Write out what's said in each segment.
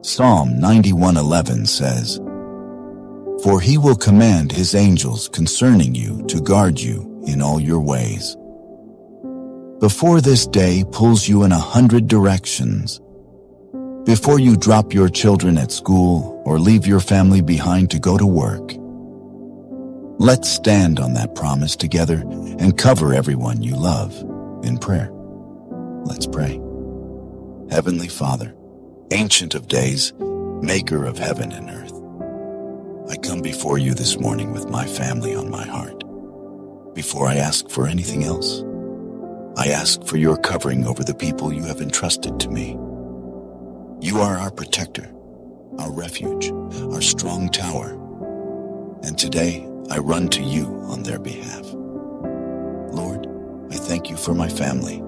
Psalm 91:11 says, "For he will command his angels concerning you to guard you in all your ways." Before this day pulls you in 100 directions, before you drop your children at school or leave your family behind to go to work, let's stand on that promise together and cover everyone you love in prayer. Let's pray. Heavenly Father, Ancient of Days, Maker of heaven and earth, I come before you this morning with my family on my heart. Before I ask for anything else, I ask for your covering over the people you have entrusted to me. You are our protector, our refuge, our strong tower, and today I run to you on their behalf. Lord, I thank you for my family.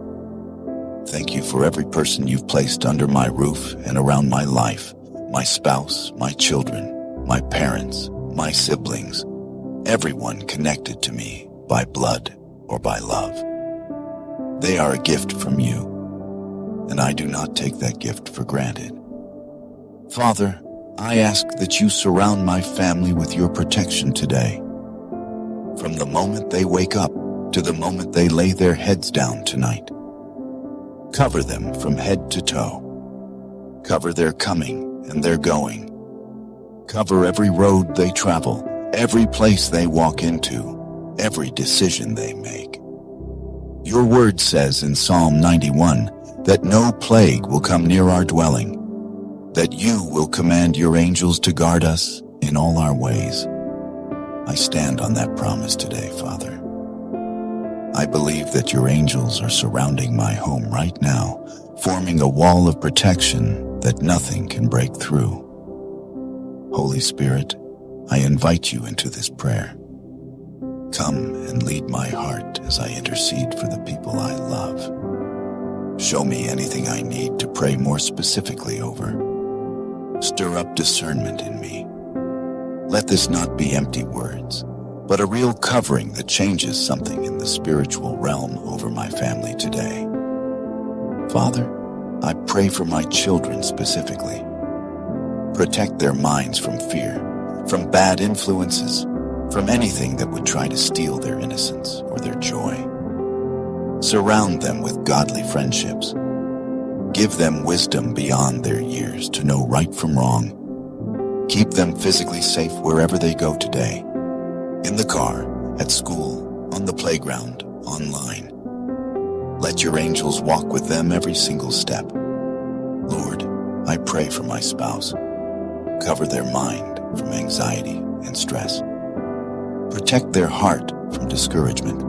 Thank you for every person you've placed under my roof and around my life, my spouse, my children, my parents, my siblings, everyone connected to me by blood or by love. They are a gift from you, and I do not take that gift for granted. Father, I ask that you surround my family with your protection today. From the moment they wake up to the moment they lay their heads down tonight. Cover them from head to toe. Cover their coming and their going. Cover every road they travel, every place they walk into, every decision they make. Your word says in Psalm 91 that no plague will come near our dwelling, that you will command your angels to guard us in all our ways. I stand on that promise today, Father. I believe that your angels are surrounding my home right now, forming a wall of protection that nothing can break through. Holy Spirit, I invite you into this prayer. Come and lead my heart as I intercede for the people I love. Show me anything I need to pray more specifically over. Stir up discernment in me. Let this not be empty words, but a real covering that changes something in the spiritual realm over my family today. Father, I pray for my children specifically. Protect their minds from fear, from bad influences, from anything that would try to steal their innocence or their joy. Surround them with godly friendships. Give them wisdom beyond their years to know right from wrong. Keep them physically safe wherever they go today. In the car, at school, on the playground, online. Let your angels walk with them every single step. Lord, I pray for my spouse. Cover their mind from anxiety and stress. Protect their heart from discouragement.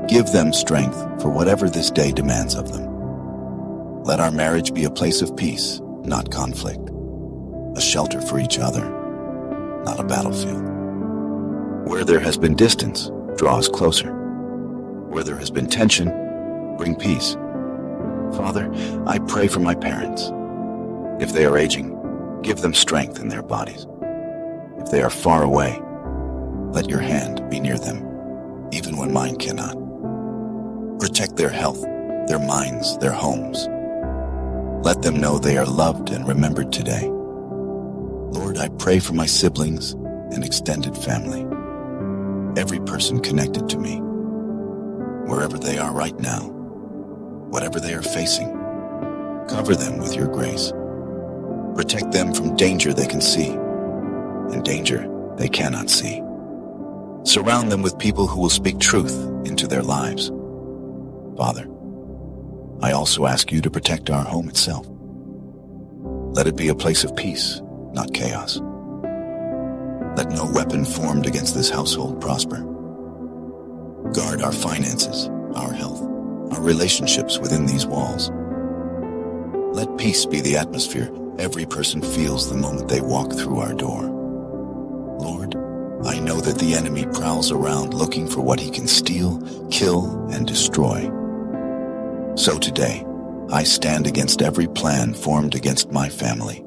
Give them strength for whatever this day demands of them. Let our marriage be a place of peace, not conflict. A shelter for each other, not a battlefield. Where there has been distance, draw us closer. Where there has been tension, bring peace. Father, I pray for my parents. If they are aging, give them strength in their bodies. If they are far away, let your hand be near them, even when mine cannot. Protect their health, their minds, their homes. Let them know they are loved and remembered today. Lord, I pray for my siblings and extended family. Every person connected to me, wherever they are right now, whatever they are facing, cover them with your grace. Protect them from danger they can see and danger they cannot see. Surround them with people who will speak truth into their lives. Father, I also ask you to protect our home itself. Let it be a place of peace, not chaos. Let no weapon formed against this household prosper. Guard our finances, our health, our relationships within these walls. Let peace be the atmosphere every person feels the moment they walk through our door. Lord, I know that the enemy prowls around looking for what he can steal, kill, and destroy. So today, I stand against every plan formed against my family.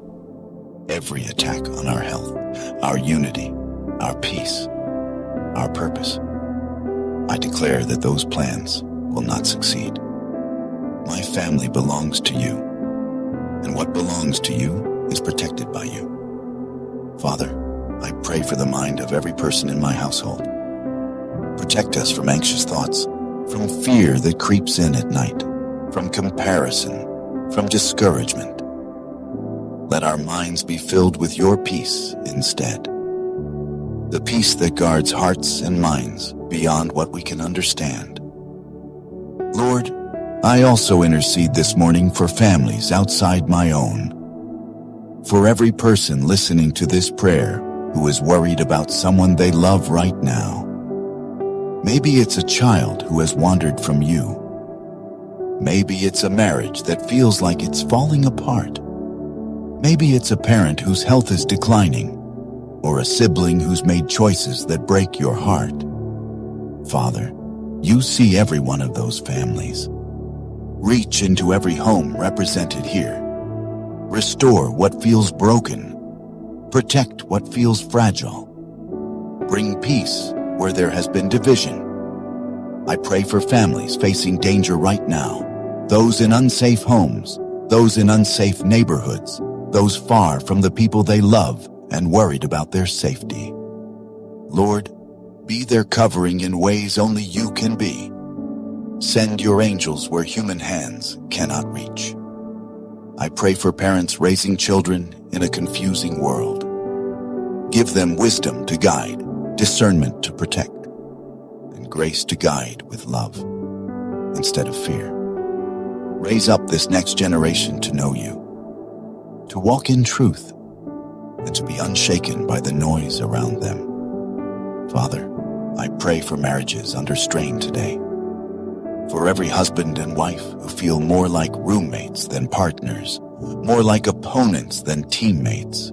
Every attack on our health, our unity, our peace, our purpose. I declare that those plans will not succeed. My family belongs to you, and what belongs to you is protected by you. Father, I pray for the mind of every person in my household. Protect us from anxious thoughts, from fear that creeps in at night, from comparison, from discouragement. Let our minds be filled with your peace instead. The peace that guards hearts and minds beyond what we can understand. Lord, I also intercede this morning for families outside my own. For every person listening to this prayer who is worried about someone they love right now. Maybe it's a child who has wandered from you. Maybe it's a marriage that feels like it's falling apart. Maybe it's a parent whose health is declining, or a sibling who's made choices that break your heart. Father, you see every one of those families. Reach into every home represented here. Restore what feels broken. Protect what feels fragile. Bring peace where there has been division. I pray for families facing danger right now, those in unsafe homes, those in unsafe neighborhoods, those far from the people they love and worried about their safety. Lord, be their covering in ways only you can be. Send your angels where human hands cannot reach. I pray for parents raising children in a confusing world. Give them wisdom to guide, discernment to protect, and grace to guide with love instead of fear. Raise up this next generation to know you, to walk in truth, and to be unshaken by the noise around them. Father, I pray for marriages under strain today. For every husband and wife who feel more like roommates than partners, more like opponents than teammates.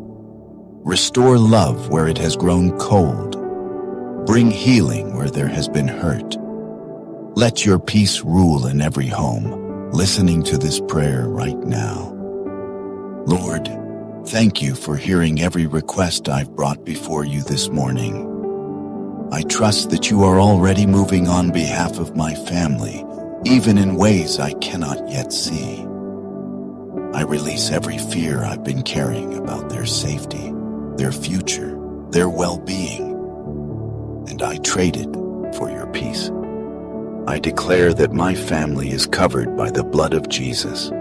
Restore love where it has grown cold. Bring healing where there has been hurt. Let your peace rule in every home, listening to this prayer right now. Lord, thank you for hearing every request I've brought before you this morning. I trust that you are already moving on behalf of my family, even in ways I cannot yet see. I release every fear I've been carrying about their safety, their future, their well-being, and I trade it for your peace. I declare that my family is covered by the blood of Jesus.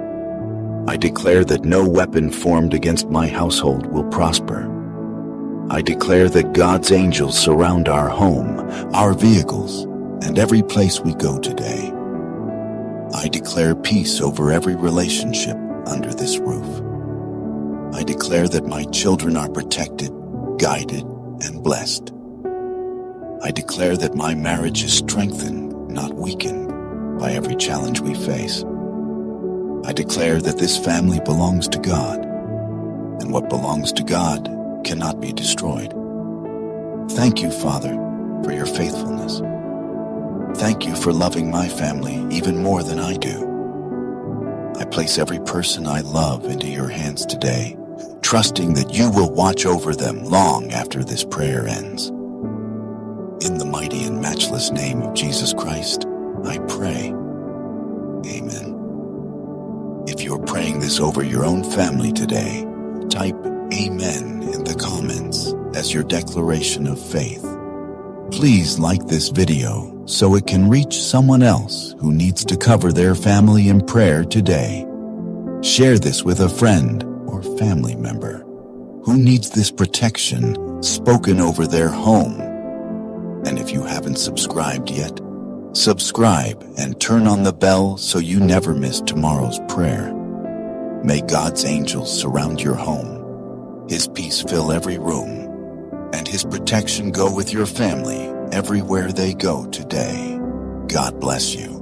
I declare that no weapon formed against my household will prosper. I declare that God's angels surround our home, our vehicles, and every place we go today. I declare peace over every relationship under this roof. I declare that my children are protected, guided, and blessed. I declare that my marriage is strengthened, not weakened, by every challenge we face. I declare that this family belongs to God, and what belongs to God cannot be destroyed. Thank you, Father, for your faithfulness. Thank you for loving my family even more than I do. I place every person I love into your hands today, trusting that you will watch over them long after this prayer ends. In the mighty and matchless name of Jesus Christ, I pray. Amen. If you're praying this over your own family today, type Amen in the comments as your declaration of faith. Please like this video so it can reach someone else who needs to cover their family in prayer today. Share this with a friend or family member who needs this protection spoken over their home. And if you haven't subscribed yet, subscribe and turn on the bell so you never miss tomorrow's prayer. May God's angels surround your home, His peace fill every room, and His protection go with your family everywhere they go today. God bless you.